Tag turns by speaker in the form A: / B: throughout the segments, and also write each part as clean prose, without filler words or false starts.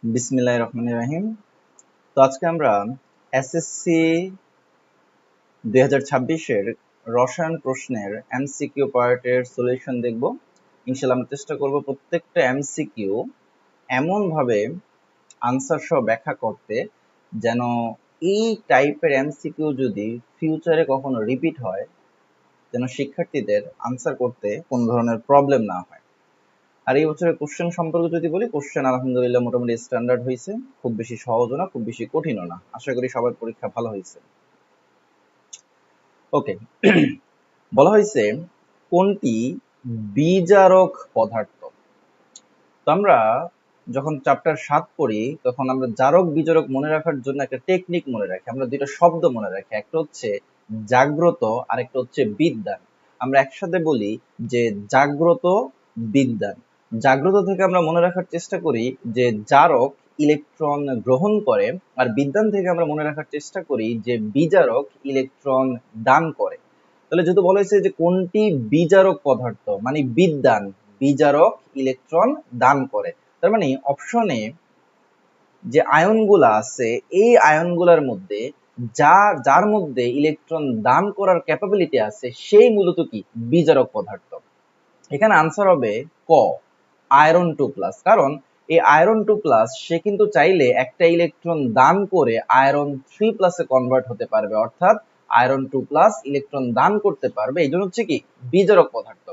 A: বিসমিল্লাহির রহমানির রহিম। তো আজকে আমরা এসএসসি 2026 এর রসায়ন প্রশ্নের এমসিকিউ পার্টের সলিউশন দেখব। ইনশাআল্লাহ আমরা চেষ্টা করব প্রত্যেকটা এমসিকিউ এমন ভাবে আনসার সহ ব্যাখ্যা করতে যেন এই টাইপের এমসিকিউ যদি ফিউচারে কখনো রিপিট হয় যেন শিক্ষার্থীদের আনসার করতে কোনো ধরনের প্রবলেম না হয়। আর এই বছরের কোশ্চেন সম্পর্কে যদি বলি, কোশ্চেন আলহামদুলিল্লাহ মোটামুটি স্ট্যান্ডার্ড হয়েছে, খুব বেশি সহজও না খুব বেশি কঠিনও না। আশা করি সবার পরীক্ষা ভালো হয়েছে। ওকে, বলা হয়েছে কোনটি বিজারক পদার্থ। তো আমরা যখন চ্যাপ্টার 7 পড়ি তখন আমরা জারক বিজারক মনে রাখার জন্য একটা টেকনিক মনে রাখি, আমরা দুইটা শব্দ মনে রাখি, একটা হচ্ছে জাগ্রত আর একটা হচ্ছে বিদ্যান। আমরা একসাথে বলি যে জাগ্রত বিদ্যান। জাগ্রত থেকে আমরা মনে রাখার চেষ্টা করি যে জারক ইলেকট্রন গ্রহণ করে, আর বিদ্যান থেকে আমরা মনে রাখার চেষ্টা করি যে বিজারক ইলেকট্রন দান করে। তাহলে যেহেতু বলা হয়েছে যে কোনটি বিজারক পদার্থ, মানে বিদ্যান বিজারক ইলেকট্রন দান করে, তার মানে অপশনে যে আয়নগুলা আছে এই আয়নগুলার মধ্যে যার মধ্যে ইলেকট্রন দান করার ক্যাপাবিলিটি আছে সেই মূলত কি বিজারক পদার্থ। এখানে আনসার হবে ক, আয়রন 2+। কারণ এই আয়রন 2+ সে কিন্তু চাইলে একটা ইলেকট্রন দান করে আয়রন 3+ এ কনভার্ট হতে পারবে, অর্থাৎ আয়রন 2+ ইলেকট্রন দান করতে পারবে, এই জন্য হচ্ছে কি বিজারক পদার্থ।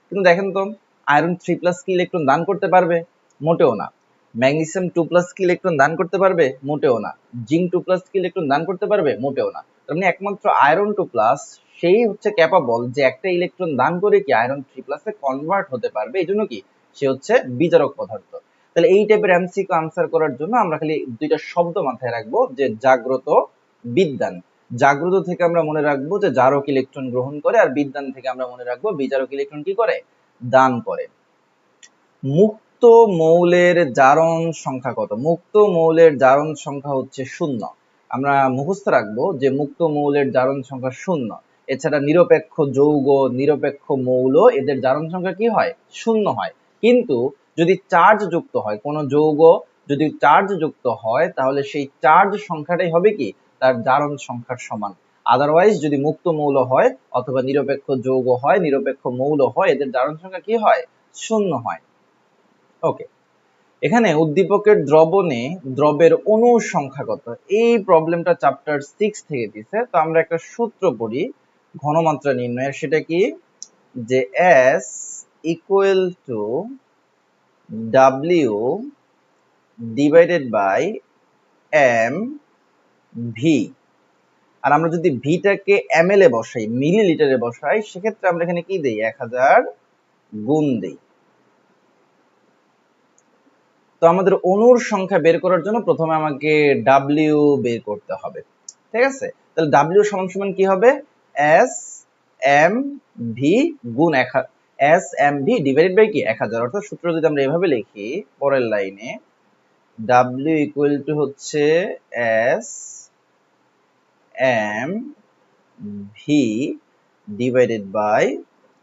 A: কিন্তু দেখেন তো আয়রন 3+ কি ইলেকট্রন দান করতে পারবে? মোটেও না। ম্যাগনেসিয়াম 2+ কি ইলেকট্রন দান করতে পারবে? মোটেও না। জিঙ্ক 2+ কি ইলেকট্রন দান করতে পারবে? মোটেও না। তার মানে একমাত্র আয়রন 2+ সেই হচ্ছে ক্যাপাবল যে একটা ইলেকট্রন দান করে কি আয়রন 3+ এ কনভার্ট হতে পারবে, এই জন্য কি সে হচ্ছে বিজারক পদার্থ। তাহলে এই টাইপের এমসিকিউ আনসার করার জন্য আমরা খালি দুইটা শব্দ মাথায় রাখবো, যে জাগ্রত বিদ্যান। জাগ্রত থেকে আমরা মনে রাখবো যে জারক ইলেকট্রন গ্রহণ করে, আর বিদ্যান থেকে আমরা মনে রাখবো বিজারক ইলেকট্রন কি করে? দান করে। মুক্ত মৌলের জারণ সংখ্যা কত? মুক্ত মৌলের জারণ সংখ্যা হচ্ছে 0। আমরা মুখস্থ রাখবো যে মুক্ত মৌলের জারণ সংখ্যা 0। এছাড়া নিরপেক্ষ যৌগ, নিরপেক্ষ মৌল, এদের জারণ সংখ্যা কি হয়? 0 হয়। কিন্তু যদি চার্জ যুক্ত হয়, কোনো যৌগ যদি চার্জ যুক্ত হয় তাহলে সেই চার্জ সংখ্যাটাই হবে কি তার জারণ সংখ্যার সমান। আদারওয়াইজ যদি মুক্ত মৌল হয় অথবা নিরপেক্ষ যৌগ হয়, নিরপেক্ষ মৌল হয়, এদের জারণ সংখ্যা কি হয়? 0 হয়। ওকে, এখানে উদ্দীপকের দ্রবণে দ্রবের অণুর সংখ্যা কত? এই প্রবলেমটা চ্যাপ্টার 6 থেকে দিছে। তো আমরা একটা সূত্র পড়ি ঘনমাত্রা নির্ণয়ের, সেটা কি যে S equal to W divided by M V. আর আমরা যদি ভিটাকে ml এ বসাই, মিলিলিটারে বসাই, সেক্ষেত্রে আমরা এখানে কি দেই? 1000 গুণ দেই। তো আমাদের অণুর সংখ্যা বের করার জন্য প্রথমে আমাকে W বের করতে হবে, ঠিক আছে? তাহলে W সমান সমান কি হবে? S M V গুণ 1000, S M V divided by কি 1000। অর্থাৎ সূত্র যদি আমরা এভাবে লিখি, পরের লাইনে W ইকুয়াল টু হচ্ছে S M V divided by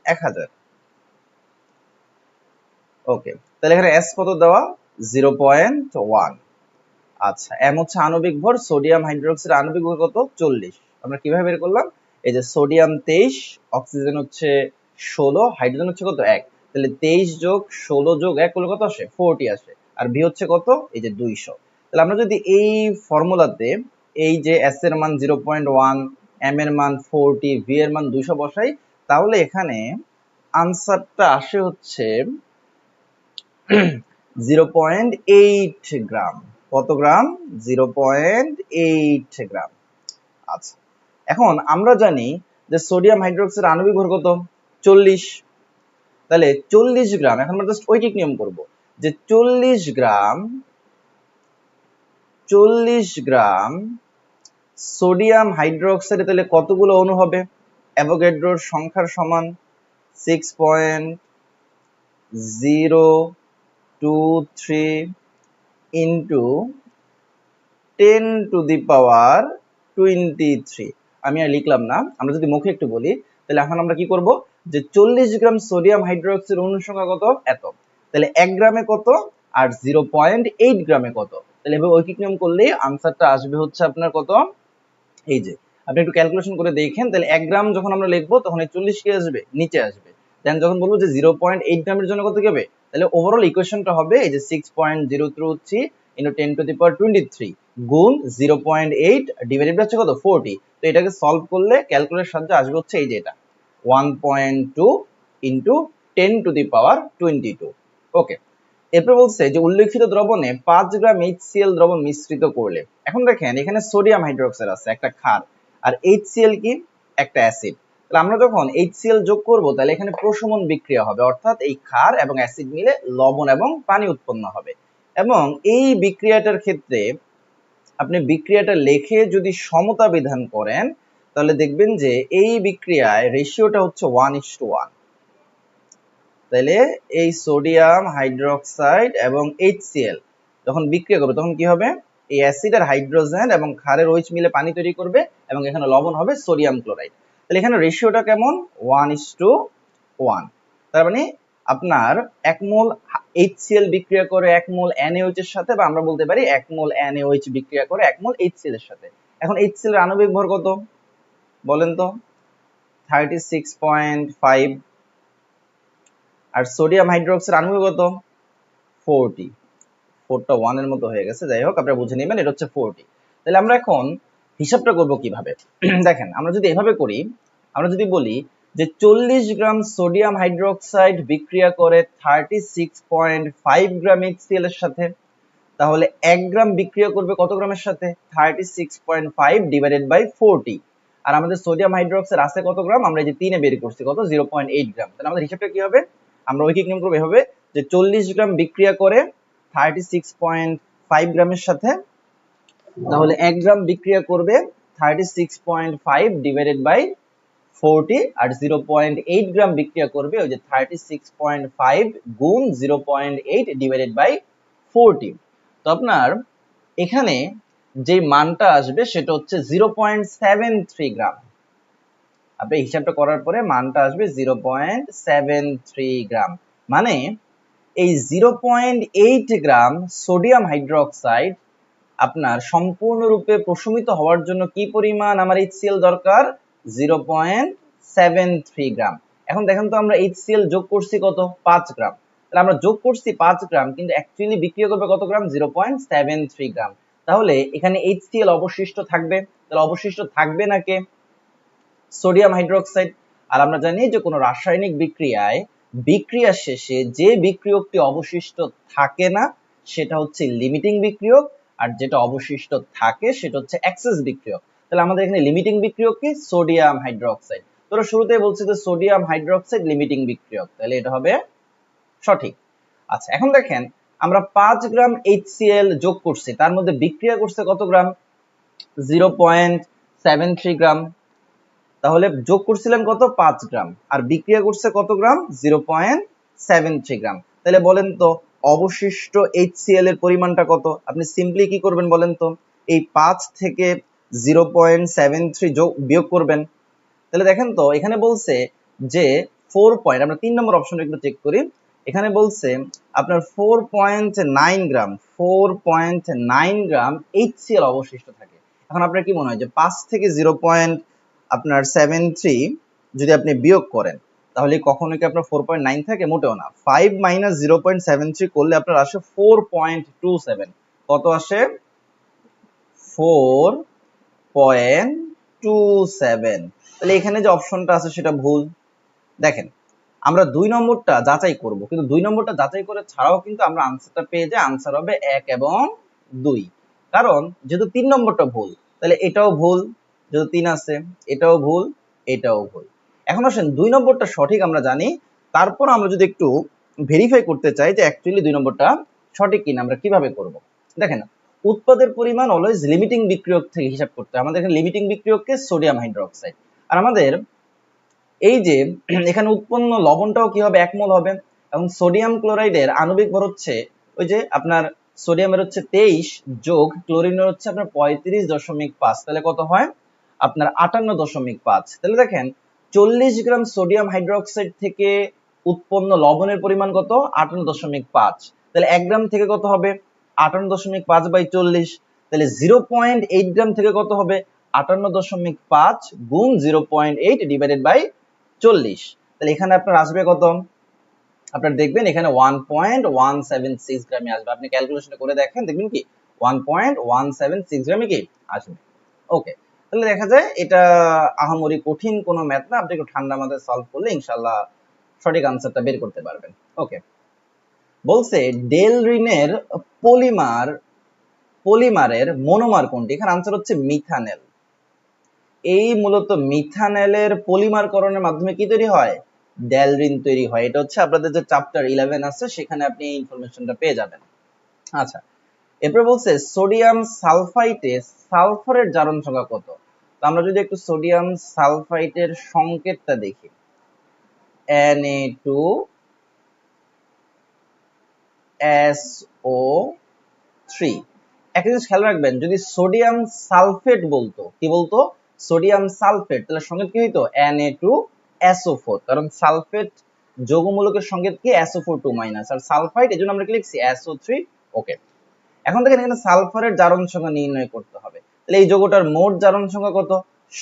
A: 1000। Okay, তাহলে এখানে S কত দেওয়া? 0.1। আচ্ছা, এম হচ্ছে আণবিক ভর, সোডিয়াম হাইড্রোক্সাইডের আণবিক ভর কত? 40। আমরা কিভাবে বের করলাম? এই যে সোডিয়াম 23, অক্সিজেন হচ্ছে 16, হাইড্রোজেন হচ্ছে কত? 1। তাহলে 23 যোগ 16 যোগ 1 করলে কত আসে? 40 আসে। আর ভি হচ্ছে কত? এই যে 200। তাহলে আমরা যদি এই ফর্মুলাতে এই যে এস এর মান 0.1, এম এর মান 40, ভি এর মান 200 বসাই, তাহলে এখানে আনসারটা আসে হচ্ছে 0.8 গ্রাম। কত গ্রাম? 0.8 গ্রাম। আচ্ছা, এখন আমরা জানি যে সোডিয়াম হাইড্রোক্সাইড আণবিক ভর কত? 40। তাহলে 40 গ্রাম, এখন আমরা জাস্ট ঐকিক নিয়ম করব যে 40 গ্রাম সোডিয়াম হাইড্রোক্সাইডে তাহলে কতগুলো অণু হবে? অ্যাভোগাড্রোর সংখ্যার সমান 6.023 ইন্টু 10 টু দি পাওয়ার 23। আমি আর লিখলাম না, আমরা যদি মুখে একটু বলি, তাহলে এখন আমরা কি করব যে 40 গ্রাম সোডিয়াম হাইড্রোক্সাইড অণুর সংখ্যা কত? এত। তাহলে 1 গ্রামে কত? আর 0.8 গ্রামে কত। তাহলে এভাবে ঐকিক নিয়ম করলে আনসারটা আসবে হচ্ছে আপনার কত, এই যে আপনি একটু ক্যালকুলেশন করে দেখেন, তাহলে 1 গ্রাম যখন আমরা লিখবো তখন এই 40 কি আসবে, নিচে আসবে। দেন যখন বলবো যে 0.8 গ্রামের জন্য কত কি হবে, তাহলে ওভারঅল ইকুয়েশনটা হবে এই যে 6.033 ইনটু 10⁻23 গুণ 0.8 ডিভাইডেড বাই হচ্ছে কত 40। তো এটাকে সলভ করলে ক্যালকুলেটরের সাহায্যে আসবে হচ্ছে এই যে এটা 1.2 ইনটু 10⁻22। ওকে, এরপর বলছে যে উল্লেখিত দ্রবণে 5 গ্রাম HCl দ্রবণ মিশ্রিত করলে, এখন দেখেন এখানে সোডিয়াম হাইড্রোক্সাইড আছে একটা ক্ষার, আর HCl কি একটা অ্যাসিড। তাহলে আমরা যখন HCl যোগ করব তাহলে এখানে প্রশমন বিক্রিয়া হবে, অর্থাৎ এই ক্ষার এবং অ্যাসিড মিলে লবণ এবং পানি উৎপন্ন হবে। এবং এই বিক্রিয়াটার ক্ষেত্রে আপনি বিক্রিয়াটা লিখে যদি সমতা বিধান করেন তাহলে দেখবেন যে এই বিক্রিয়ায় রেশিওটা হচ্ছে 1:1। তাহলে এই সোডিয়াম হাইড্রোক্সাইড এবং HCl যখন বিক্রিয়া করবে তখন কি হবে, এই অ্যাসিড আর হাইড্রোজেন এবং ক্ষারের OH মিলে পানি তৈরি করবে এবং এখানে লবণ হবে সোডিয়াম ক্লোরাইড। তাহলে এখানে রেশিওটা কেমন, 1:1। তার মানে আপনার 1 মোল HCl বিক্রিয়া করে 1 মোল NaOH এর সাথে, বা আমরা বলতে পারি 1 মোল NaOH বিক্রিয়া করে 1 মোল HCl এর সাথে। এখন HCl এর আণবিক ভর কত বলেন তো, 36.5। আর সোডিয়াম হাইড্রোক্সাইড আণবিক কত, 40। 4টা 1 এর মতো হয়ে গেছে, যাই হোক আপনারা বুঝে নেবেন এটা হচ্ছে 40। তাহলে আমরা এখন হিসাবটা করব কিভাবে দেখেন, আমরা যদি এভাবে করি, আমরা যদি বলি যে 40 গ্রাম সোডিয়াম হাইড্রোক্সাইড বিক্রিয়া করে 36.5 গ্রাম HCl এর সাথে, তাহলে 1 গ্রাম বিক্রিয়া করবে কত গ্রামের সাথে, 36.5 ডিভাইডেড বাই 40। আর আমাদের সোডিয়াম হাইড্রোক্সাইড আছে কত গ্রাম, আমরা এই যে 3 এ বের করছি কত, 0.8 গ্রাম। তাহলে আমাদের হিসাবটা কি হবে, আমরা ঐকিক নিয়ম করব এভাবে যে 40 গ্রাম বিক্রিয়া করে 36.5 গ্রামের সাথে, তাহলে 1 গ্রাম বিক্রিয়া করবে 36.5 ডিভাইডেড বাই 40, আর 0.8 গ্রাম বিক্রিয়া করবে ওই যে 36.5 গুণ 0.8 ডিভাইডেড বাই 40। তো আপনার এখানে যে মানটা আসবে সেটা হচ্ছে 0.73 গ্রাম। আপনি হিসাবটা করার পরে মানটা আসবে 0.73 গ্রাম। মানে এই 0.8 গ্রাম সোডিয়াম হাইড্রোক্সাইড আপনার সম্পূর্ণরূপে প্রশমিত হওয়ার জন্য কি পরিমাণ আমার HCl দরকার, 0.73 গ্রাম। এখন দেখেন তো আমরা HCl যোগ করছি কত, 5 গ্রাম। তাহলে আমরা যোগ করছি 5 গ্রাম, কিন্তু অ্যাকচুয়ালি বিক্রিয়া করবে কত গ্রাম, 0.73 গ্রাম। তাহলে এখানে HCl অবশিষ্ট থাকবে, তাহলে অবশিষ্ট থাকবে না কে, সোডিয়াম হাইড্রোক্সাইড। আর আমরা জানি যে কোনো রাসায়নিক বিক্রিয়ায় বিক্রিয়া শেষে যে বিক্রিয়কটি অবশিষ্ট থাকে না সেটা হচ্ছে লিমিটিং বিক্রিয়ক, আর যেটা অবশিষ্ট থাকে সেটা হচ্ছে এক্সেস বিক্রিয়ক। তাহলে আমাদের এখানে লিমিটিং বিক্রিয়ক কি, সোডিয়াম হাইড্রোক্সাইড। তোরা শুরুতেই বলছে যে সোডিয়াম হাইড্রোক্সাইড লিমিটিং বিক্রিয়ক, তাহলে এটা হবে সঠিক। আচ্ছা, এখন দেখেন আমরা 5 গ্রাম HCl যোগ করছি, তার মধ্যে বিক্রিয়া করছে কত গ্রাম, 0.73 গ্রাম। তাহলে যোগ করছিলেন কত, 5 গ্রাম, আর বিক্রিয়া করছে কত গ্রাম, 0.73 গ্রাম। তাহলে বলেন তো অবশিষ্ট HCl এর পরিমাণটা কত, আপনি সিম্পলি কি করবেন বলেন তো, এই 5 থেকে 0.73 যোগ বিয়োগ করবেন। তাহলে দেখেন তো এখানে বলছে যে 4 পয়েন্ট, আমরা 3 নম্বর অপশনটা একটু চেক করি, এখানে বলছে আপনার 4.9 গ্রাম 4.9 গ্রাম HCl অবশিষ্ট থাকে। এখন আপনার কি মনে হয় যে 5 থেকে 0.73 যদি আপনি বিয়োগ করেন তাহলে কখনো কি আপনার 4.9 থাকে, মোটেও না। 5 মাইনাস 0.73 করলে আপনার আসে 4.27। কত আসে, 4.27। তাহলে এখানে যে অপশনটা আছে সেটা ভুল। দেখেন আমরা 2 নম্বরটা যাচাই করব, কিন্তু 2 নম্বরটা যাচাই করে ছাড়াও কিন্তু আমরা আনসারটা পেয়ে যাই, আনসার হবে 1 এবং 2। কারণ যেহেতু 3 নম্বরটা ভুল তাহলে এটাও ভুল, যেহেতু 3 আছে এটাও ভুল, এটাও ভুল। এখন আসেন 2 নম্বরটা সঠিক আমরা জানি, তারপর আমরা যদি একটু ভেরিফাই করতে চাই যে অ্যাকচুয়ালি 2 নম্বরটা সঠিক কিনা, আমরা কিভাবে করব। দেখেন উৎপাদের পরিমাণ অলওয়েজ লিমিটিং বিক্রিয়ক থেকে হিসাব করতে হয়। আমাদের এখানে লিমিটিং বিক্রিয়ককে সোডিয়াম হাইড্রোক্সাইড, আর আমাদের এই যে এখানে উৎপন্ন লবণটাও কি হবে, 1 মোল হবে। এবং সোডিয়াম ক্লোরাইডের আণবিক ভর হচ্ছে ওই যে আপনার সোডিয়ামের হচ্ছে 23 যোগ ক্লোরিনের হচ্ছে আপনার 35.5, তাহলে কত হয় আপনার 58.5। তাহলে দেখেন 40 গ্রাম সোডিয়াম হাইড্রোক্সাইড থেকে উৎপন্ন লবণের পরিমাণ কত, 58.5। তাহলে 1 গ্রাম থেকে কত হবে 58.5/40, তাহলে 0.8 গ্রাম থেকে কত হবে 58.5 গুণ 0.8 ডিভাইডেড বাই 40। তাহলে এখানে আপনার আসবে কত, আপনার দেখবেন এখানে 1.176 গ্রামে আসবে। আপনি ক্যালকুলেশন করে দেখেন, দেখবেন কি 1.176 গ্রামে কি আসবে। ওকে, তাহলে দেখা যায় এটা আহামরি কঠিন কোনো ম্যাথ না, আপনি একটু ঠান্ডা মাথায় সলভ করলে ইনশাআল্লাহ সঠিক আনসারটা বের করতে পারবেন। ওকে, বলছে ডেলরিনের পলিমারের মনোমার কোনটি? এখানে আনসার হচ্ছে মিথানেল। এই মূলত মিথানেলের পলিমারকরণের মাধ্যমে কি তৈরি হয়, ডেলরিন তৈরি হয়। এটা হচ্ছে আপনাদের যে চ্যাপ্টার 11 আছে সেখানে আপনি এই ইনফরমেশনটা পেয়ে যাবেন। আচ্ছা, এরপর বলছে সোডিয়াম সালফাইটে সালফারের জারণ সংখ্যা কত? তো আমরা যদি একটু সোডিয়াম সালফাইটের সংকেতটা দেখি, Na2SO3। একটা জিনিস খেয়াল রাখবেন, যদি সোডিয়াম সালফেট বলতো, কি বলতো, সোডিয়াম সালফেট, তাহলে সংকেত কি হইতো Na2SO4, কারণ সালফেট যৌগমূলকের সংকেত কি SO4 2-, আর সালফাইট এজন্য আমরা কি লিখছি SO3। ওকে, এখন দেখেন এখানে সালফারের জারণ সংখ্যা নির্ণয় করতে হবে। তাহলে এই যৌগটার মোট জারণ সংখ্যা কত,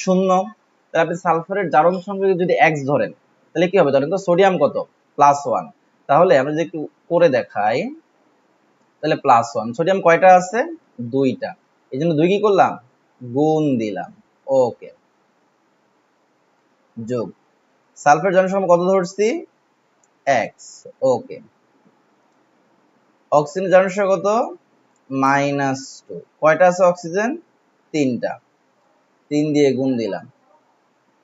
A: 0। তাহলে আপনি সালফারের জারণ সংখ্যা যদি x ধরেন তাহলে কি হবে, ধরেন তো সোডিয়াম কত +1, তাহলে আমরা যদি একটু করে দেখাই, তাহলে +1, সোডিয়াম কয়টা আছে, 2টা, এই জন্য 2 কি করলাম, গুণ দিলাম। ওকে, যোগ, সালফার জারণ সংখ্যা কত ধরছি, x। ওকে, অক্সিজেনের জারণ সংখ্যা কত, -2, কয়টা আছে অক্সিজেন, 3টা, 3 দিয়ে গুণ দিলাম,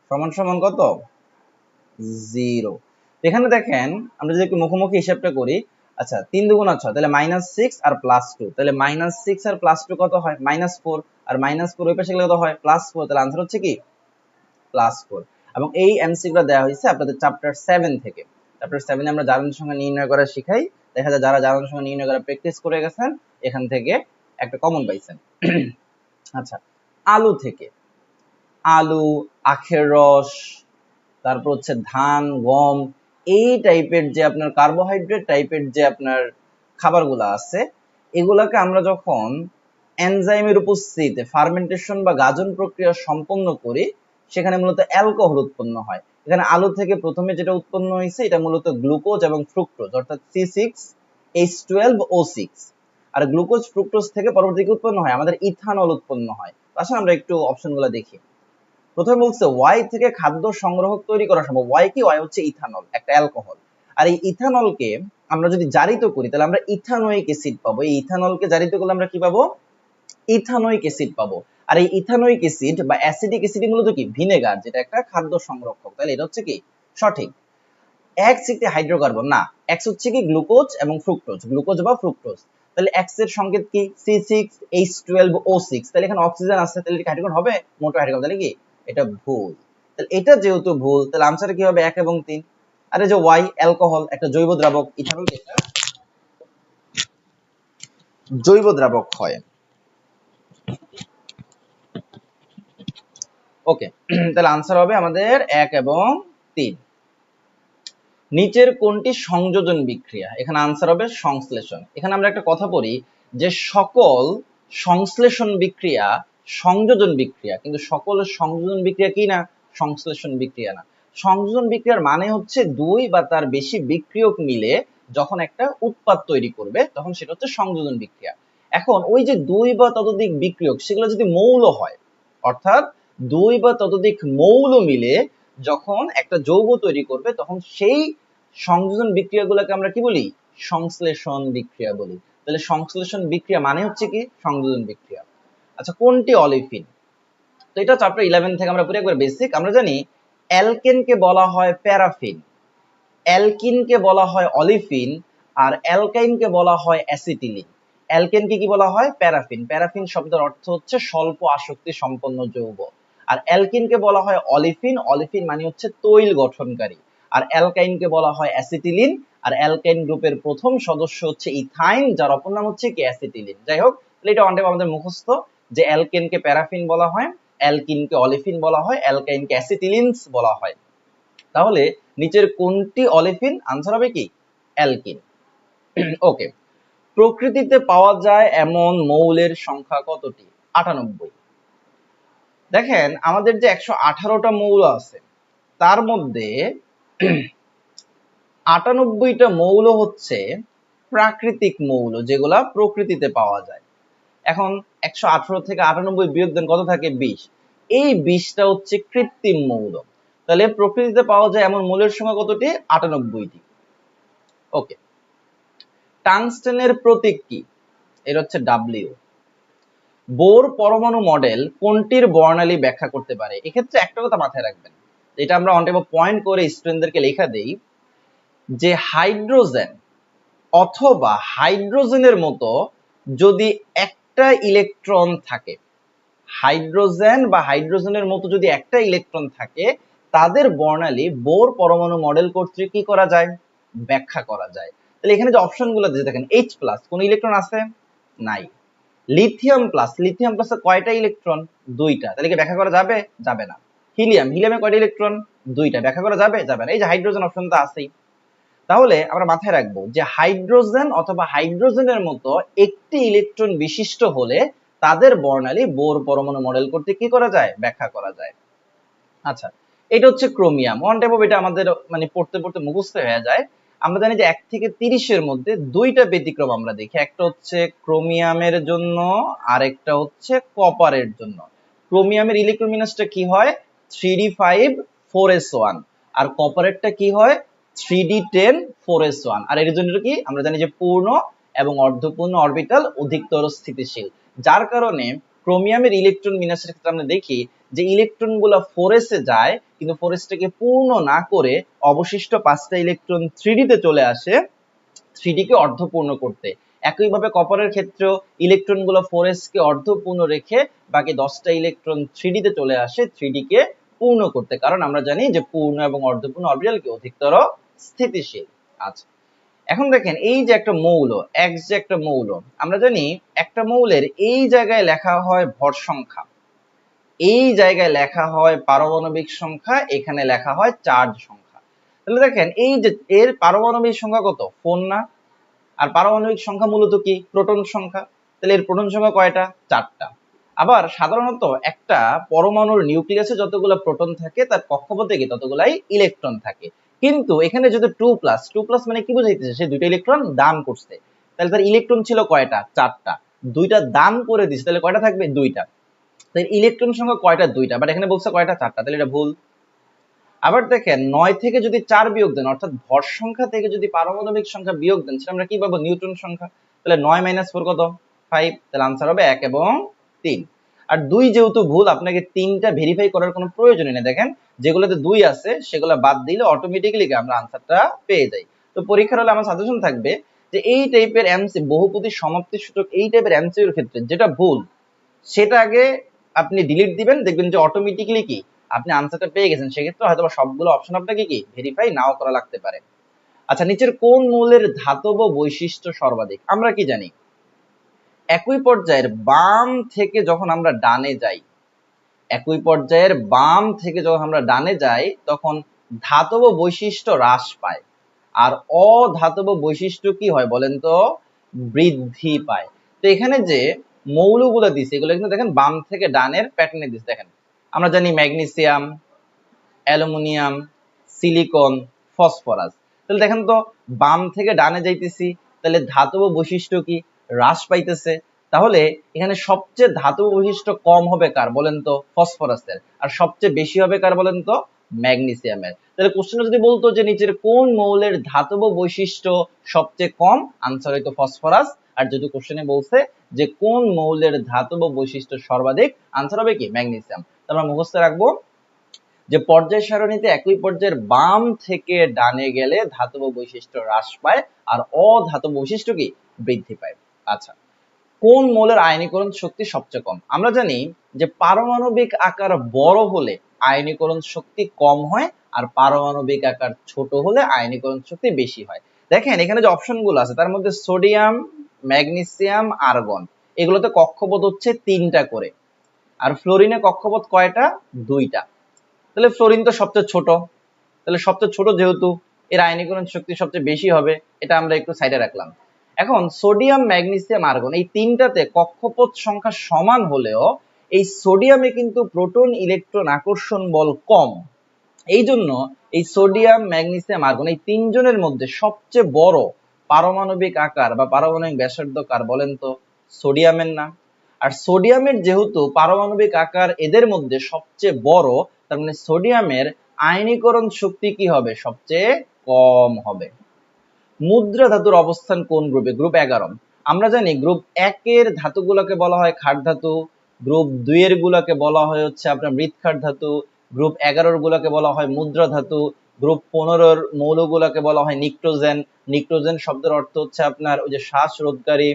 A: সমান সমান কত, 0। এখানে দেখেন আমরা যদি একটু মুখোমুখি হিসাবটা করি, আচ্ছা 3 দুগুণ 6, তাহলে -6 আর +2, তাহলে -6 আর +2 কত হয়, -4, আর -4 ওই পাশে গেলে কত হয়, +4, তাহলে आंसर হচ্ছে কি +4। এবং এই এমসিকিউটা দেওয়া হয়েছে আপনাদের চ্যাপ্টার 7 থেকে। চ্যাপ্টার 7 এ আমরা জারণ সংখ্যা নির্ণয় করা শিখাই, দেখা যায় যারা জারণ সংখ্যা নির্ণয় করা প্র্যাকটিস করে গেছেন এখান থেকে একটা কমন পাইছেন। আচ্ছা, আলু থেকে, আলু, আখের রস, তারপর হচ্ছে ধান, গম, এই টাইপের যে আপনার কার্বোহাইড্রেট টাইপের যে আপনার খাবারগুলো আছে, এগুলাকে আমরা যখন এনজাইমের উপস্থিতিতে ফার্মেন্টেশন বা গাজন প্রক্রিয়া সম্পন্ন করি, সেখানে মূলত অ্যালকোহল উৎপন্ন হয়। এখানে আলু থেকে প্রথমে যেটা উৎপন্ন হয়েছে এটা মূলত গ্লুকোজ এবং ফ্রুক্টোজ, অর্থাৎ C6H12O6। আর গ্লুকোজ ফ্রুক্টোজ থেকে পরবর্তীতে উৎপন্ন হয় আমাদের ইথানল উৎপন্ন হয়। আসলে আমরা একটু অপশনগুলো দেখি। প্রথমে বলছে ওয়াই থেকে খাদ্য সংগ্রহ তৈরি করা সম্ভব। ওয়াই কি, ওয়াই হচ্ছে ইথানল, একটা অ্যালকোহল। আর এই ইথানলকে আমরা যদি জারিত করি তাহলে আমরা ইথানোয়িক অ্যাসিড পাবো। এই ইথানলকে জারিত করলে আমরা কি পাবো, ইথানোয়িক অ্যাসিড পাবো। আর এই ইথানোয়িক অ্যাসিড বা অ্যাসিডিক অ্যাসিড মূলত কি, ভিনেগার, যেটা একটা খাদ্য সংরক্ষক। তাহলে এটা হচ্ছে কি সঠিক। এক্স একটি হাইড্রোকার্বন না, এক্স হচ্ছে কি গ্লুকোজ এবং ফ্রুক্টোজ, গ্লুকোজ বা ফ্রুক্টোজ। তাহলে এক্স এর সংকেত কি C6H12O6, তাহলে এখানে অক্সিজেন আছে, তাহলে এটা হাইড্রোকার্বন হবে, মোটো হাইড্রোকার্বন, তাহলে কি এটা ভুল। তাহলে এটা যেহেতু ভুল, তাহলে আনসার কি হবে 1 এবং 3। আর এই যে ওয়াই, অ্যালকোহল, একটা জৈব দ্রাবক, ইথানল এটা জৈব দ্রাবক হয়। ওকে, তাহলে আনসার হবে আমাদের 1 এবং 3। নিচের কোনটি সংযোজন বিক্রিয়া? এখানে আনসার হবে সংশ্লেষণ। এখানে আমরা একটা কথা বলি যে সকল সংশ্লেষণ বিক্রিয়া সংযোজন বিক্রিয়া, কিন্তু সকল সংযোজন বিক্রিয়া কি না, সংশ্লেষণ বিক্রিয়া না। সংযোজন বিক্রিয়ার মানে হচ্ছে 2 বা তার বেশি বিক্রিয়ক মিলে যখন একটা উৎপাদ তৈরি করবে তখন সেটা হচ্ছে সংযোজন বিক্রিয়া। এখন ওই যে 2 বা ততোধিক বিক্রিয়ক, সেগুলো যদি মৌল হয়, অর্থাৎ 2 বা ততোধিক মৌল মিলে যখন একটা যৌগ তৈরি করবে তখন সেই সংযোজন বিক্রিয়াগুলোকে আমরা কি বলি, সংশ্লেষণ বিক্রিয়া বলি। তাহলে সংশ্লেষণ বিক্রিয়া মানে হচ্ছে কি সংযোজন বিক্রিয়া। আচ্ছা, কোনটি অলিফিন? তো এটা চ্যাপ্টার 11 থেকে আমরা পুরো একবার বেসিক আমরা জানি। অ্যালকেনকে বলা হয় প্যারাফিন, অ্যালকিনকে বলা হয় অলিফিন, আর অ্যালকাইনকে বলা হয় অ্যাসিটিলিন। অ্যালকেনকে কি বলা হয়, প্যারাফিন। প্যারাফিন শব্দের অর্থ হচ্ছে স্বল্প আসক্তি সম্পন্ন যৌগ। আর অ্যালকিনকে বলা হয় অলিফিন, অলিফিন মানে হচ্ছে তৈল গঠনকারী। আর অ্যালকাইনকে বলা হয় অ্যাসিটিলিন, আর অ্যালকাইন গ্রুপের প্রথম সদস্য হচ্ছে ইথাইন, যার অপর নাম হচ্ছে কি অ্যাসিটিলিন। যাই হোক, এটা ওয়ান টাইম আমাদের মুখস্থ যে অ্যালকেনকে প্যারাফিন বলা হয়, অ্যালকিনকে অলিফিন বলা হয়, অ্যালকাইনকে অ্যাসিটিলিনস বলা হয়। তাহলে নিচের কোনটি অলিফিন? আনসার হবে কি অ্যালকিন। ওকে, প্রকৃতিতে পাওয়া যায় এমন মৌলের সংখ্যা কতটি? 98। দেখেন আমাদের যে 118টা মৌল আছে তার মধ্যে 98টা মৌল হচ্ছে প্রাকৃতিক মৌল, যেগুলা প্রকৃতিতে পাওয়া যায়। এখন 118 থেকে 98 বিয়োগ দেন, কত থাকে? 20। এই 20টা হচ্ছে কৃত্রিম মৌল। তাহলে প্রকৃতিতে পাওয়া যায় এমন মৌলের সংখ্যা কতটি? 98টি। ওকে, টাংস্টেনের প্রতীক কি? এটা হচ্ছে ডাব্লিউ। বোর পরমাণু মডেল কোনটির বর্ণালী ব্যাখ্যা করতে পারে? এক্ষেত্রে একটা কথা মাথায় রাখবেন, এটা আমরা অন টাইপ পয়েন্ট করে স্টুডেন্টদেরকে লেখা দেই, যে হাইড্রোজেন অথবা হাইড্রোজেনের মতো যদি একটা ইলেকট্রন থাকে, হাইড্রোজেন বা হাইড্রোজেনের মতো যদি একটা ইলেকট্রন থাকে, তাদের বর্ণালী বোর পরমাণু মডেল কর্তৃক কি করা যায়? ব্যাখ্যা করা যায়। তাহলে এখানে যে অপশনগুলো দিয়ে দেখেন, H+ কোন ইলেকট্রন আছে? নাই। লিথিয়াম প্লাস, লিথিয়াম প্লাসে কয়টা ইলেকট্রন? 2টা। তাহলে কি ব্যাখ্যা করা যাবে? যাবে না। হিলিয়াম, হিলিয়ামে কয়টা ইলেকট্রন? 2টা। ব্যাখ্যা করা যাবে? যাবে না। এই যে হাইড্রোজেন অপশনটা আছেই। তাহলে আমরা মাথায় রাখবো যে হাইড্রোজেন অথবা হাইড্রোজেনের মতো একটি ইলেকট্রন বিশিষ্ট হলে তাদের বর্ণালী বোর পরমাণু মডেল করতে কি করা যায়? ব্যাখ্যা করা যায়। আচ্ছা, এটা হচ্ছে ক্রোমিয়াম। ওয়ান টাইপ অফ, এটা আমাদের মানে পড়তে পড়তে মুখস্থ হয়ে যায়। আমরা জানি যে 1 থেকে 30-এর মধ্যে 2টা ব্যতিক্রম আমরা দেখি, একটা হচ্ছে ক্রোমিয়ামের জন্য আর একটা হচ্ছে কপারের জন্য। ক্রোমিয়ামের ইলেকট্রোমিনাসটা কি হয়? 3d5 4s1, আর কপারেরটা কি হয়? 3d10 4s1। আর এর জন্য কি আমরা জানি যে পূর্ণ এবং অর্ধপূর্ণ অরবিটাল অধিকতর স্থিতিশীল, যার কারণে ক্রোমিয়ামের ইলেকট্রন বিন্যাসের ক্ষেত্রে আমরা দেখি যে ইলেকট্রন গুলা 4s এ যায়, কিন্তু 4s-টাকে পূর্ণ না করে অবশিষ্ট 5টা ইলেকট্রন 3d তে চলে আসে 3d কে অর্ধপূর্ণ করতে। একইভাবে কপারের ক্ষেত্রেও ইলেকট্রন গুলো 4s কে অর্ধপূর্ণ রেখে বাকি 10টা ইলেকট্রন 3d তে চলে আসে 3d কে পূর্ণ করতে, কারণ আমরা জানি যে পূর্ণ এবং অর্ধপূর্ণ অরবিটাল কি অধিকতর স্থিতিশীল। আচ্ছা, এখন দেখেন এই যে একটা মৌল X, যে একটা মৌল, আমরা জানি একটা মৌলের এই জায়গায় লেখা হয় ভর সংখ্যা, এই জায়গায় লেখা হয় পারমাণবিক সংখ্যা, এখানে লেখা হয় চার্জ সংখ্যা। তাহলে দেখেন এই যে এর পারমাণবিক সংখ্যা কত? 4 না? আর পারমাণবিক সংখ্যা মূলত কি? প্রোটন সংখ্যা। তাহলে এর প্রোটন সংখ্যা কয়টা? 4টা। আবার সাধারণত একটা পরমাণুর নিউক্লিয়াসে যতগুলো প্রোটন থাকে তার কক্ষপথে কি ততগুলাই ইলেকট্রন থাকে। কিন্তু এখানে যদি 2+ মানে কি বোঝাইতেছে? সে 2টা ইলেকট্রন দান করছে। তাহলে তার ইলেকট্রন ছিল কয়টা? 4টা। 2টা দান করে দিছে, তাহলে কয়টা থাকবে? 2টা। তাহলে ইলেকট্রন সংখ্যা কয়টা? 2টা, বাট এখানে বলছে কয়টা? 4টা, তাহলে এটা ভুল। আবার দেখেন 9 থেকে যদি 4 বিয়োগ দেন, অর্থাৎ ভর সংখ্যা থেকে যদি পারমাণবিক সংখ্যা বিয়োগ দেন, সেটা আমরা কি পাবো? নিউট্রন সংখ্যা। তাহলে 9 - 4 কত? 5। তাহলে আনসার হবে 1 এবং 3। আর 2 যেহেতু ভুল, আপনাকে 3টা ভেরিফাই করার কোনো প্রয়োজনই নেই। দেখেন যেগুলোতে 2 আছে সেগুলো বাদ দিলে অটোমেটিক্যালি আমরা আনসারটা পেয়ে যাই। তো পরীক্ষার হলে আমার সাজেশন থাকবে যে এই টাইপের এমসি, বহুপদী সমাপ্তি সূচক এই টাইপের এমসিকিউর ক্ষেত্রে যেটা ভুল সেটা আগে আপনি ডিলিট দিবেন, দেখবেন যে অটোমেটিক্যালি কি আপনি আনসারটা পেয়ে গেছেন। সেক্ষেত্রে হয়তো সবগুলো অপশন আপনাকে কি ভেরিফাই নাও করা লাগতে পারে। আচ্ছা, নিচের কোন মৌলের ধাতব বৈশিষ্ট্য সর্বাধিক? আমরা কি জানি একই পর্যায়ের বাম থেকে যখন আমরা ডানে যাই, একই পর্যায়ের বাম থেকে যখন আমরা ডানে যাই তখন ধাতব বৈশিষ্ট্য হ্রাস পায়, আর অধাতব বৈশিষ্ট্য কি হয় বলেন তো? বৃদ্ধি পায়। তো এখানে যে মৌলগুলো দিছে এগুলো কিন্তু দেখেন বাম থেকে ডানের প্যাটার্নে দিছে। দেখেন আমরা জানি ম্যাগনেসিয়াম, অ্যালুমিনিয়াম, সিলিকন, ফসফরাস। তাহলে দেখেন তো বাম থেকে ডানে যাইতেছি, তাহলে ধাতব বৈশিষ্ট্য কি? হ্রাস পাইতেছে। তাহলে এখানে সবচেয়ে ধাতব বৈশিষ্ট্য কম হবে কার বলেন তো? ফসফরাসের। আর সবচেয়ে বেশি হবে কার বলেন তো? ম্যাগনেসিয়ামের। তাহলে কোশ্চেনে যদি বলতো যে নিচের কোন মৌলের ধাতব বৈশিষ্ট্য সবচেয়ে কম, আনসার হয়তো ফসফরাস। আর যদি কোশ্চেনে বলছে যে কোন মৌলের ধাতব বৈশিষ্ট্য সর্বাধিক, আনসার হবে কি? ম্যাগনেসিয়াম। তো আমরা মুখস্থ রাখবো যে পর্যায় সারণীতে একই পর্যায়ের বাম থেকে ডানে গেলে ধাতব বৈশিষ্ট্য হ্রাস পায় আর অধাতব বৈশিষ্ট্য কি? বৃদ্ধি পায়। আচ্ছা, কোন মৌলের আয়নীকরণ শক্তি সবচেয়ে কম? আমরা জানি যে পারমাণবিক আকার বড় হলে আয়নীকরণ শক্তি কম হয়, আর পারমাণবিক আকার ছোট হলে আয়নীকরণ শক্তি বেশি হয়। দেখেন এখানে যে অপশনগুলো আছে তার মধ্যে সোডিয়াম, ম্যাগনেসিয়াম, আর্গন, এগুলোতে কক্ষপথ হচ্ছে 3টা করে, আর ফ্লোরিনে কক্ষপথ কয়টা? 2টা। তাহলে ফ্লোরিন তো সবচেয়ে ছোট, তাহলে সবচেয়ে ছোট যেহেতু এর আয়নীকরণ শক্তি সবচেয়ে বেশি হবে, এটা আমরা একটু সাইডে রাখলাম। এখন সোডিয়াম, ম্যাগনেসিয়াম, আর্গন এই তিনটাতে কক্ষপথ সংখ্যা সমান হলেও এই সোডিয়ামে কিন্তু প্রোটন ইলেকট্রন আকর্ষণ বল কম। এই জন্য এই সোডিয়াম, ম্যাগনেসিয়াম, আর্গন এই তিনজনের মধ্যে সবচেয়ে বড় পারমাণবিক আকার বা পারমাণবিক ব্যাসার্ধ কার বলেন তো? সোডিয়ামের না? আর সোডিয়ামের যেহেতু পারমাণবিক আকার এদের মধ্যে সবচেয়ে বড়, তার মানে সোডিয়ামের আয়নীকরণ শক্তি কি হবে? সবচেয়ে কম হবে। মুদ্রা ধাতুর অবস্থান কোন গ্রুপে? গ্রুপ 11। আমরা জানি গ্রুপ 1 ধাতুগুলোকে বলা হয় ক্ষার ধাতু, গ্রুপ 2 গুলোকে বলা হয় হচ্ছে আপনার মৃৎক্ষার ধাতু, গ্রুপ 11 গুলোকে বলা হয় মুদ্রা ধাতু, গ্রুপ 15 মৌলগুলোকে বলা হয় নিক্টোজেন। নিক্টোজেন শব্দের অর্থ হচ্ছে আপনার ওই যে শ্বাসরোধকারী।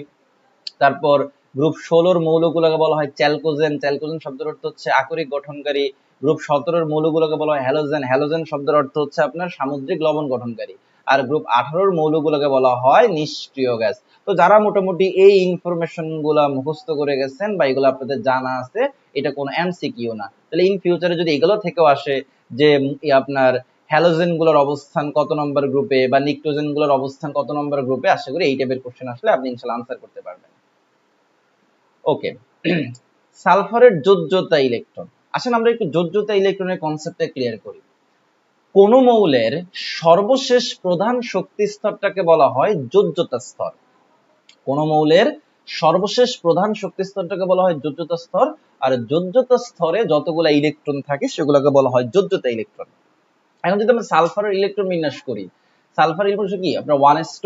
A: তারপর গ্রুপ 16 মৌলগুলোকে বলা হয় চ্যালকোজেন। চ্যালকোজেন শব্দের অর্থ হচ্ছে আকরিক গঠনকারী। গ্রুপ 17 মৌলগুলোকে বলা হয় হ্যালোজেন। হ্যালোজেন শব্দের অর্থ হচ্ছে আপনার সামুদ্রিক লবণ গঠনকারী। আর গ্রুপ 18 মৌলগুলোকে বলা হয় নিষ্ক্রিয় গ্যাস। তো যারা মোটামুটি এই ইনফরমেশন গুলা মুখস্থ করে গেছেন বা এগুলো আপনাদের জানা আছে, এটা কোনো এমসিকিউ না। তাহলে ইন ফিউচারে যদি এগুলো থেকেও আসে যে আপনার হ্যালোজেন গুলোর অবস্থান কত নম্বর গ্রুপে বা নিক্টোজেন গুলোর অবস্থান কত নম্বর গ্রুপে, আশা করি এই টাইপের কোশ্চেন আসলে আপনি ইনশাআল্লাহ আনসার করতে পারবেন। ওকে, সালফারের যোজ্যতা ইলেকট্রন। আসেন আমরা একটু যোজ্যতা ইলেকট্রনের কনসেপ্টটা ক্লিয়ার করি। কোন মৌলের সর্বশেষ প্রধান শক্তি স্তরটাকে বলা হয় যোজ্যতা স্তর। কোন মৌলের সর্বশেষ প্রধান শক্তি স্তরটাকে বলা হয় যোজ্যতা স্তর। আর যোজ্যতা স্তরে যতগুলো ইলেকট্রন থাকে সেগুলোকে বলা হয় যোজ্যতা ইলেকট্রন। এখন যদি আমরা সালফারের ইলেকট্রন বিন্যাস করি, সালফার ইলেকট্রন কি আপনার 1s2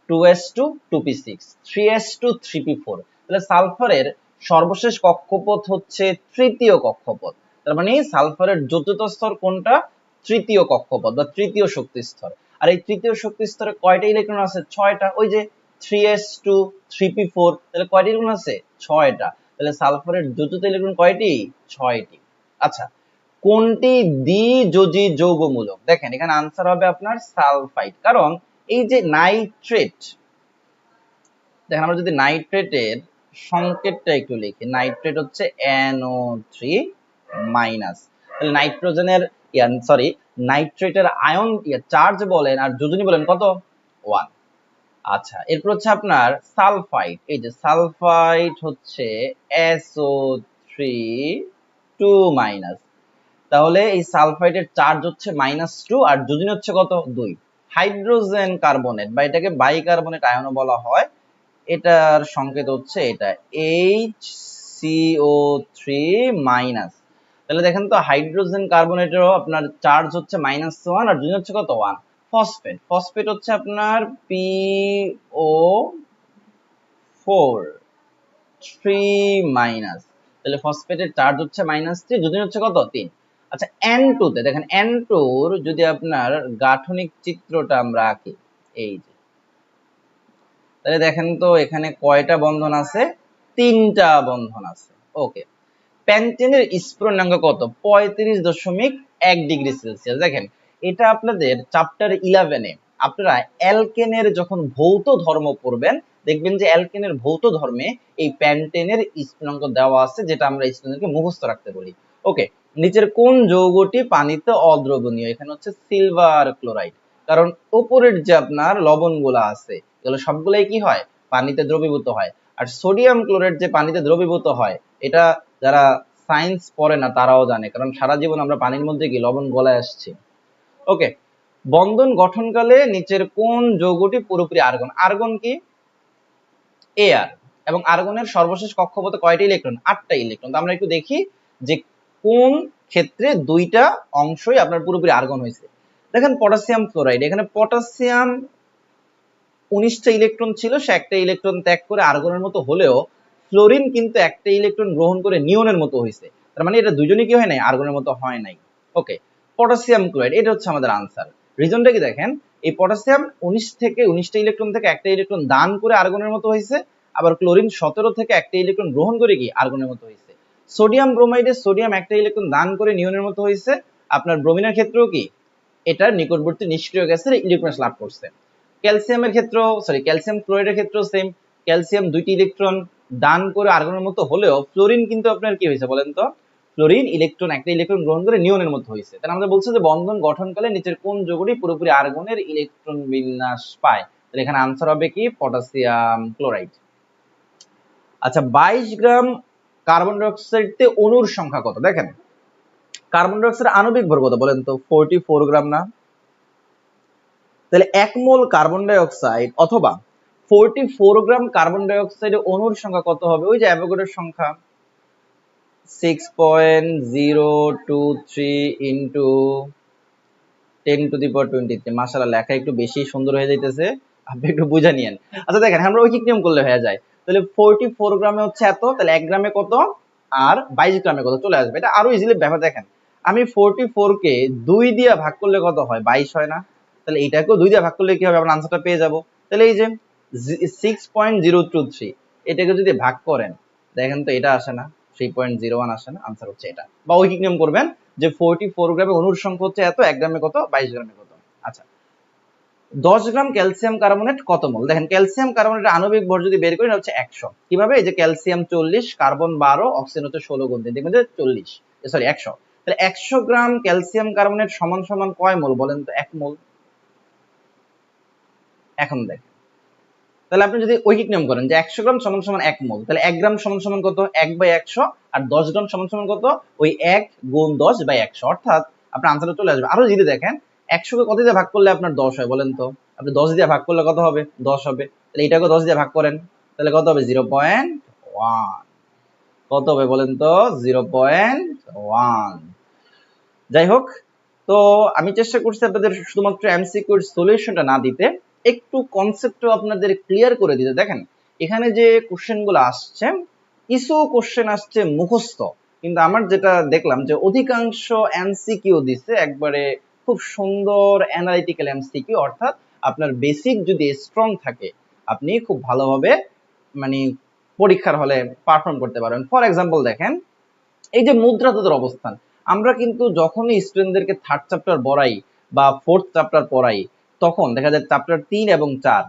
A: 2s2 2p6 3s2 3p4। তাহলে সালফারের সর্বশেষ কক্ষপথ হচ্ছে তৃতীয় কক্ষপথ। তার মানে সালফারের যোজ্যতা স্তর কোনটা? তৃতীয় কক্ষপথ বা তৃতীয় শক্তি স্তর। আর এই তৃতীয় শক্তি স্তরে কয়টা ইলেকট্রন আছে? 6টা। ওই যে 3s2 3p4, তাহলে কয়টা ইলেকট্রন আছে? 6টা। তাহলে সালফারের যোজ্যতা ইলেকট্রন কয়টি? 6টি। আচ্ছা, কোনটি দ্বিযোজী যৌগমূলক? দেখেন এখানে আনসার হবে আপনার সালফাইড। কারণ এই যে নাইট্রেট, দেখেন আমরা যদি নাইট্রেটের সংকেতটা একটু লিখি, নাইট্রেট হচ্ছে NO3-, তাহলে নাইট্রোজেনের নাইট্রেটের আয়ন চার্জ বলেন আর যোজনী বলেন কত? 1। আচ্ছা, এরপর হচ্ছে আপনার সালফাইড। এই যে সালফাইড হচ্ছে SO3 2-, তাহলে এই সালফাইডের চার্জ হচ্ছে -2 আর যোজনী হচ্ছে কত? 2। হাইড্রোজেন কার্বনেট বা এটাকে বাইকার্বনেট আয়নও বলা হয়, এটার সংকেত হচ্ছে এটা HCO3-। তাহলে দেখেন তো হাইড্রোজেন কার্বনেটেরও আপনার চার্জ হচ্ছে -1 আর যোজনী হচ্ছে কত? 1। ফসফেট, ফসফেট হচ্ছে আপনার PO4-3-, তাহলে ফসফেটের চার্জ হচ্ছে -3, যোজনী হচ্ছে কত? 3। আচ্ছা, N2 তে দেখেন, N2 র যদি আপনার গাঠনিক চিত্রটা আমরা আঁকি, এই যে, তাহলে দেখেন তো এখানে কয়টা বন্ধন আছে? 3টা বন্ধন আছে। ওকে, প্যান্টেনের স্ফুরণাঙ্ক কত? 35.1 ডিগ্রি সেলসিয়াস। দেখেন এটা আপনাদের চ্যাপ্টার 11-এ আপনারা অ্যালকেনের যখন ভৌত ধর্ম পড়বেন, দেখবেন যে অ্যালকেনের ভৌত ধর্মে এই প্যান্টেনের স্ফুরণাঙ্ক দেওয়া আছে, যেটা আমরা স্টুডেন্টকে মুখস্থ রাখতে বলি। ওকে, নিচের কোন যৌগটি পানিতে অদ্রবণীয়? এখানে হচ্ছে সিলভার ক্লোরাইড। কারণ উপরের যে আপনার লবণগুলো আছে এগুলো সবগুলাই কি হয়? পানিতে দ্রবীভূত হয়। আর সোডিয়াম ক্লোরাইড যে পানিতে দ্রবীভূত হয়, এটা যারা সায়েন্স পড়ে না তারাও জানে, কারণ সারা জীবন আমরা পানির মধ্যে কি লবণ গলায় আসছি। ওকে, বন্ধন গঠনকালে নিচের কোন যৌগটি পুরোপুরি আর্গন? আর্গন কি? এআর। এবং আর্গনের সর্বশেষ কক্ষপথে কয়টি ইলেকট্রন? 8টা ইলেকট্রন। তো আমরা একটু দেখি যে কোন ক্ষেত্রে 2টা অংশই আপনার পুরোপুরি আর্গন হয়েছে। দেখেন পটাশিয়াম ক্লোরাইড, এখানে পটাশিয়াম 19টা ইলেকট্রন ছিল, সে একটা ইলেকট্রন ত্যাগ করে আর্গনের মতো হলেও ফ্লোরিন কিন্তু একটা ইলেকট্রন গ্রহণ করে নিয়নের মতো হয়েছে। তার মানে এটা দুইজনই কি হয় নাই? আর্গনের মতো হয় নাই। ওকে, পটাশিয়াম ক্লোরাইড এটা হচ্ছে আমাদের আনসার। রিজনটা কি? দেখেন এই পটাশিয়াম 19টা ইলেকট্রন থেকে একটা ইলেকট্রন দান করে আর্গনের মতো হয়েছে, আবার ক্লোরিন 17 থেকে একটা ইলেকট্রন গ্রহণ করে কি আর্গনের মতো হয়েছে। সোডিয়াম ব্রোমাইডে সোডিয়াম একটা ইলেকট্রন দান করে নিয়নের মতো হয়েছে, আপনার ব্রোমিনের ক্ষেত্রেও কি এটার নিকটবর্তী নিষ্ক্রিয় গ্যাসের ইলেকট্রন লাভ করছে। ক্যালসিয়ামের ক্ষেত্রেও ক্যালসিয়াম ক্লোরাইডের ক্ষেত্রেও সেম, ক্যালসিয়াম 2টি ইলেকট্রন দান করে আর্গনের মতো হলেও ফ্লোরিন কিন্তু আপনার কি হয়েছে বলেন তো? ফ্লোরিন একটা ইলেকট্রন গ্রহণ করে নিয়নের মতো হয়েছে। তাহলে আমরা বলছি যে বন্ধন গঠনকালে নিচের কোন যৌগটি পুরোপুরি আর্গনের ইলেকট্রন বিন্যাস পায়? তাহলে এখানে আনসার হবে কি পটাশিয়াম ক্লোরাইড। আচ্ছা 22 গ্রাম কার্বন ডাই অক্সাইডে অণুর সংখ্যা কত? দেখেন কার্বন ডাই অক্সাইডের আণবিক ভর কত বলেন তো? 44 গ্রাম না? তাহলে 1 মোল কার্বন ডাই অক্সাইড অথবা 44 গ্রাম কার্বন ডাই অক্সাইডে অণুর সংখ্যা কত হবে? ওই যে অ্যাভোগাড্রোর সংখ্যা 6.023 ইনটু 10⁻23। মাশাআল্লাহ লেখা একটু বেশি সুন্দর হয়ে যাইতেছে, আপনি একটু বুঝে নিয়েন। আচ্ছা দেখেন আমরা ঐকিক নিয়ম করলে হয়ে যায়। তাহলে 44 গ্রামে হচ্ছে এত, তাহলে 1 গ্রামে কত আর 22 গ্রামে কত চলে আসবে। এটা আরো ইজিলি ব্যাপার দেখেন। আমি 44 কে 2 দিয়ে ভাগ করলে কত হয়? 22 হয় না? তাহলে এটাকেও 2 দিয়ে ভাগ করলে কি হবে? আমরা আনসারটা পেয়ে যাব। তাহলে এই যে 6.023 এটাকে যদি ভাগ করেন দেখেন তো এটা আসে না, 3.01 আসে না, আনসার হচ্ছে এটা। বা ঐকিক নিয়ম করবেন যে 44 গ্রামে অণুর সংখ্যা হচ্ছে এত, 1 গ্রামে কত, 22 গ্রামে কত। আচ্ছা 10 গ্রাম ক্যালসিয়াম কার্বনেট কত মোল? দেখেন ক্যালসিয়াম কার্বনেটের আণবিক ভর যদি বের করি হচ্ছে 100। কিভাবে? এই যে ক্যালসিয়াম 40, কার্বন 12, অক্সিজেন হচ্ছে 16 গুণ 3, দেখবেন যে 40, সরি 100। তাহলে 100 গ্রাম ক্যালসিয়াম কার্বনেট সমান সমান কয় মোল বলেন তো? 1 মোল। এখন দেখেন তাহলে আপনি যদি ঐকিক নিয়ম করেন যে 100 গ্রাম সমান সমান 1 মোল, তাহলে 1 গ্রাম সমান সমান কত? 1/100। আর 10 গ্রাম সমান সমান কত? ওই 1 গুণ 10/100। অর্থাৎ আপনার আনসারটা চলে আসবে। আরো যদি দেখেন 100 কে কত দিয়ে ভাগ করলে আপনার 10 হয় বলেন তো? আপনি 10 দিয়ে ভাগ করলে কত হবে? 10 হবে। তাহলে এটাকে 10 দিয়ে ভাগ করেন, তাহলে কত হবে? 0.1। কত হবে বলেন তো? 0.1। যাই হোক, তো আমি চেষ্টা করছি আপনাদের শুধুমাত্র এমসিকিউর সলিউশনটা না দিতে, একটু কনসেপ্টও আপনাদের ক্লিয়ার করে দিতে। দেখেন এখানে যে কোশ্চেনগুলো আসছে, কিছু কোশ্চেন আসছে মুখস্থ, কিন্তু আমার যেটা দেখলাম যে অধিকাংশ এমসিকিউ দিছে একবারে খুব সুন্দর অ্যানালিটিক্যাল এমসিকিউ। অর্থাৎ আপনার বেসিক যদি স্ট্রং থাকে আপনি খুব ভালোভাবে মানে পরীক্ষার হলে পারফর্ম করতে পারবেন। ফর এক্সাম্পল দেখেন এই যে মুদ্রা তত্ত্বের অবস্থান, আমরা কিন্তু যখনই স্টুডেন্টদেরকে থার্ড চ্যাপ্টার পড়াই বা ফোর্থ চ্যাপ্টার পড়াই তখন দেখা যায় চ্যাপ্টার 3 এবং 4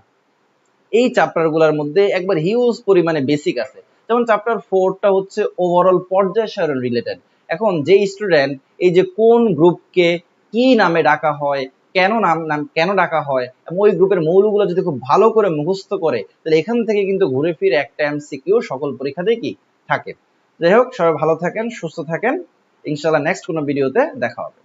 A: এই চ্যাপ্টার গুলোর মধ্যে একবার হিউজ পরিমাণে বেসিক আছে। যেমন চ্যাপ্টার 4টা হচ্ছে ওভারঅল পর্যায় সারণ রিলেটেড। এখন যে স্টুডেন্ট এই যে কোন গ্রুপকে কি নামে ডাকা হয়, কেন কেন ডাকা হয় এবং ওই গ্রুপের মৌলগুলো যদি খুব ভালো করে মুখস্থ করে, তাহলে এখান থেকে কিন্তু ঘুরে ফিরে একটা এমসিকিউ সকল পরীক্ষাতেই কি থাকে। যাই হোক, সবাই ভালো থাকেন, সুস্থ থাকেন, ইনশাআল্লাহ নেক্সট কোনো ভিডিওতে দেখা হবে।